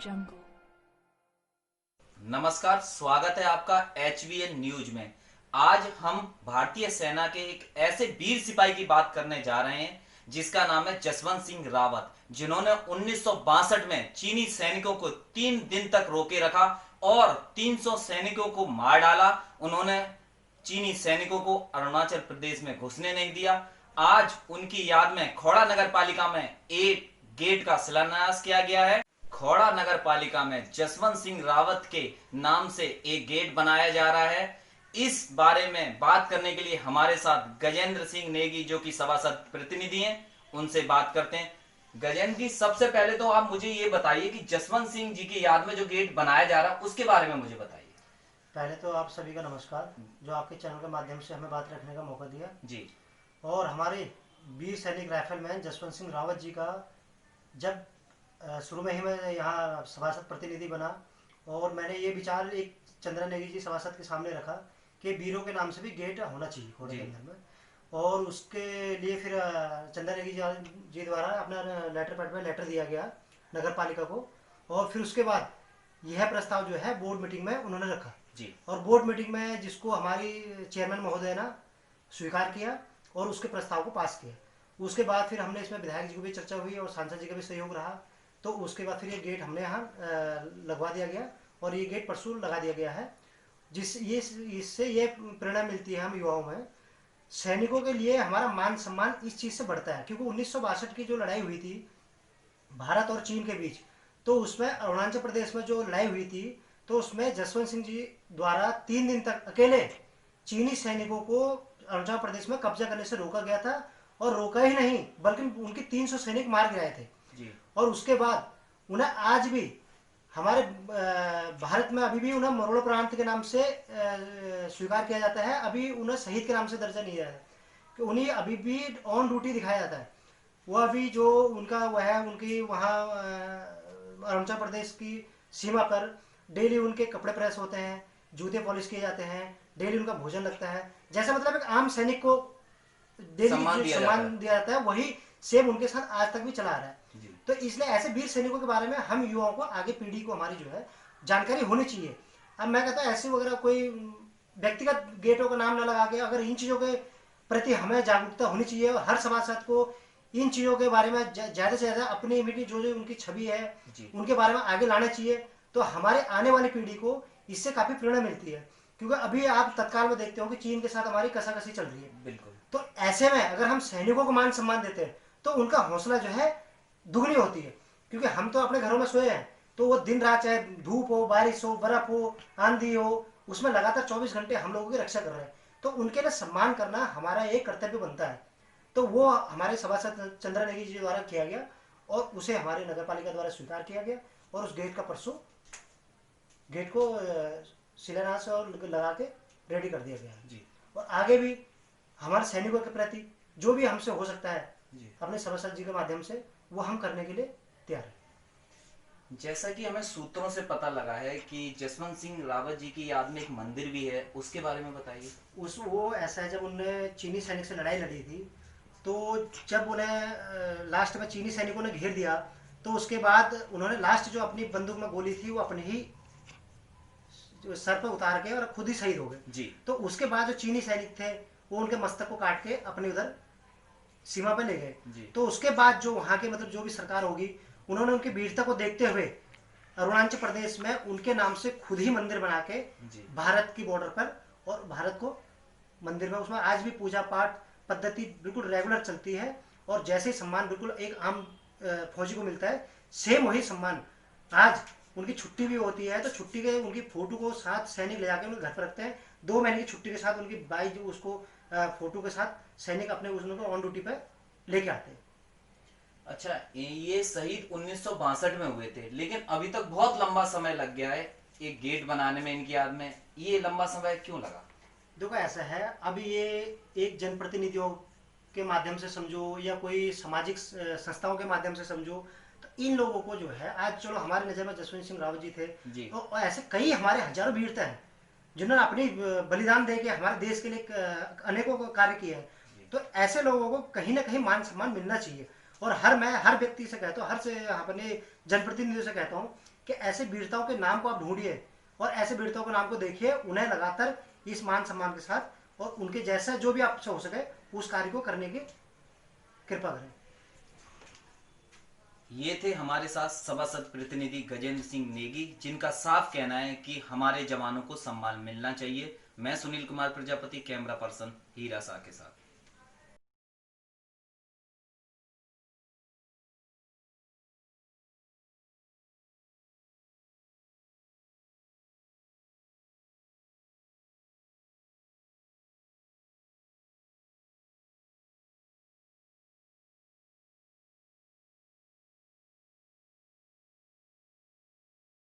jungle. नमस्कार, स्वागत है आपका HVN न्यूज में। आज हम भारतीय सेना के एक ऐसे वीर सिपाही की बात करने जा रहे हैं जिसका नाम है जसवंत सिंह रावत, जिन्होंने 1962 में चीनी सैनिकों को 3 दिन तक रोके रखा और 300 सैनिकों को मार डाला। उन्होंने चीनी सैनिकों को अरुणाचल प्रदेश में घुसने नहीं दिया। आज उनकी याद में खौड़ा नगर पालिका में एक गेट का शिलान्यास किया गया है। खौड़ा नगर पालिका में जसवंत सिंह रावत के नाम से एक गेट बनाया जा रहा है। इस बारे में बात करने के लिए हमारे साथ गजेंद्र सिंह नेगी, जो कि सभासद प्रतिनिधि हैं, उनसे बात करते हैं। गजेंद्र जी, सबसे पहले तो आप मुझे ये बताइए कि जसवंत सिंह जी की याद में जो गेट बनाया जा रहा है उसके बारे में मुझे बताइए। पहले तो आप सभी का नमस्कार, जो आपके चैनल के माध्यम से हमें बात रखने का मौका दिया जी। और हमारे वीर सैनिक राइफलमैन जसवंत सिंह रावत जी का जब शुरू में ही मैं यहाँ सभासद प्रतिनिधि बना और मैंने ये विचार एक चंद्रा नेगी जी सभासद के सामने रखा कि वीरों के नाम से भी गेट होना चाहिए घोड़े के अंदर में। और उसके लिए फिर चंद्रा नेगी जी द्वारा अपना लेटर पैड में लेटर दिया गया नगर पालिका को। और फिर उसके बाद यह प्रस्ताव जो है बोर्ड मीटिंग में उन्होंने रखा जी। और बोर्ड मीटिंग में जिसको हमारी चेयरमैन महोदय ने स्वीकार किया और उसके प्रस्ताव को पास किया। उसके बाद फिर हमने इसमें विधायक जी की भी चर्चा हुई और सांसद जी का भी सहयोग रहा। तो उसके बाद फिर ये गेट हमने यहाँ लगवा दिया गया और ये गेट परसों लगा दिया गया है। इससे ये प्रेरणा मिलती है हम युवाओं में, सैनिकों के लिए हमारा मान सम्मान इस चीज़ से बढ़ता है। क्योंकि 1962 की जो लड़ाई हुई थी भारत और चीन के बीच, तो उसमें अरुणाचल प्रदेश में जो लड़ाई हुई थी, तो उसमें जसवंत सिंह जी द्वारा 3 दिन तक अकेले चीनी सैनिकों को अरुणाचल प्रदेश में कब्जा करने से रोका गया था। और रोका ही नहीं बल्कि उनके 300 सैनिक मार गिराए थे जी। और उसके बाद उन्हें आज भी हमारे भारत में अभी भी उन्हें मरोड़ प्रांत के नाम से स्वीकार किया जाता है। अभी उन्हें शहीद के नाम से दर्जा नहीं दिया है कि उन्हें अभी भी ऑन ड्यूटी दिखाया जाता है। वह अभी जो उनका वह है उनकी वहाँ अरुणाचल प्रदेश की सीमा पर डेली उनके कपड़े प्रेस होते हैं, जूते पॉलिश किए जाते हैं, डेली उनका भोजन लगता है। जैसा मतलब एक आम सैनिक को डेली सम्मान दिया जाता है, वही सेम उनके साथ आज तक भी चला आ रहा है। तो इसलिए ऐसे वीर सैनिकों के बारे में हम युवाओं को, आगे पीढ़ी को हमारी जो है जानकारी होनी चाहिए। अब मैं कहता हूँ ऐसी वगैरह कोई व्यक्तिगत गेटों का नाम न लगा के अगर इन चीज़ों के प्रति हमें जागरूकता होनी चाहिए और हर सभासद को इन चीज़ों के बारे में ज़्यादा से ज़्यादा अपनी इमेज जो जो उनकी छवि है उनके बारे में आगे लाना चाहिए। तो हमारे आने वाली पीढ़ी को इससे काफ़ी प्रेरणा मिलती है। क्योंकि अभी आप तत्काल में देखते हो कि चीन के साथ हमारी कसाकसी चल रही है। बिल्कुल। तो ऐसे में अगर हम सैनिकों को मान सम्मान देते हैं तो उनका हौसला जो है दुगनी होती है। क्योंकि हम तो अपने घरों में सोए हैं, तो वो दिन रात चाहे धूप हो, बारिश हो, बर्फ हो, आंधी हो, उसमें लगातार 24 घंटे हम लोगों की रक्षा कर रहे हैं। तो उनके लिए सम्मान करना हमारा एक कर्तव्य बनता है। तो वो हमारे सभासद चंद्रा नेगी जी द्वारा किया गया और उसे हमारे नगर पालिका द्वारा स्वीकार किया गया और उस गेट का परसों गेट को शिलान्यास और लगा के रेडी कर दिया गया है जी। और आगे भी हमारे सैनिकों के प्रति जो भी हमसे हो सकता है जी। अपने सभासद जी के माध्यम से वो हम करने के लिए तैयार है। जैसा कि हमें सूत्रों से पता लगा है कि जसवंत सिंह रावत जी की याद में एक मंदिर भी है, उसके बारे में बताइए। वो ऐसा है, जब उन्होंने चीनी सैनिक से लड़ाई लड़ी थी तो जब उन्हें लास्ट में चीनी सैनिकों ने घेर दिया, तो उसके बाद उन्होंने लास्ट जो अपनी बंदूक में गोली थी वो अपने ही सर पर उतार के और खुद ही शहीद हो गए जी। तो उसके बाद जो चीनी सैनिक थे वो उनके मस्तक को काट के अपने उधर सीमा पे ले गए। तो उसके बाद जो वहाँ के मतलब जो भी सरकार होगी, उन्होंने उनकी वीरता को देखते हुए अरुणाचल प्रदेश में उनके नाम से खुद ही मंदिर बना के भारत की बॉर्डर पर और भारत को मंदिर में उसमें आज भी पूजा पाठ पद्धति बिल्कुल रेगुलर चलती है। और जैसे ही सम्मान बिल्कुल एक आम फौजी को मिलता है, सेम वही सम्मान आज उनकी छुट्टी भी होती है तो छुट्टी के उनकी फोटो को साथ सैनिक ले जाके उनके घर पर रखते हैं। 2 महीने की छुट्टी के साथ उनकी बाई जो उसको फोटो के साथ सैनिक अपने उसको ऑन ड्यूटी पे लेके आते हैं। अच्छा, ये शहीद 1962 में हुए थे, लेकिन अभी तक बहुत लंबा समय लग गया है एक गेट बनाने में इनकी याद में। ये लंबा समय क्यों लगा? देखो ऐसा है, अब ये एक जनप्रतिनिधियों के माध्यम से समझो या कोई सामाजिक संस्थाओं के माध्यम से समझो, तो इन लोगों को जो है आज चलो हमारे नज़र में जसवंत सिंह रावत जी थे तो ऐसे कई हमारे हजारों वीरता हैं जिन्होंने अपनी बलिदान दे के हमारे देश के लिए अनेकों कार्य किए हैं। तो ऐसे लोगों को कहीं ना कहीं मान सम्मान मिलना चाहिए। और मैं हर व्यक्ति से कहता हूँ, अपने जनप्रतिनिधियों से कहता हूँ कि ऐसे वीरताओं के नाम को आप ढूंढिए और ऐसे वीरताओं के नाम को देखिए, उन्हें लगातार इस मान सम्मान के साथ और उनके जैसा जो भी आपसे हो सके उस कार्य को करने की कृपा करें। ये थे हमारे साथ सभासद प्रतिनिधि गजेंद्र सिंह नेगी, जिनका साफ कहना है कि हमारे जवानों को सम्मान मिलना चाहिए। मैं सुनील कुमार प्रजापति, कैमरा पर्सन हीरा शाह के साथ।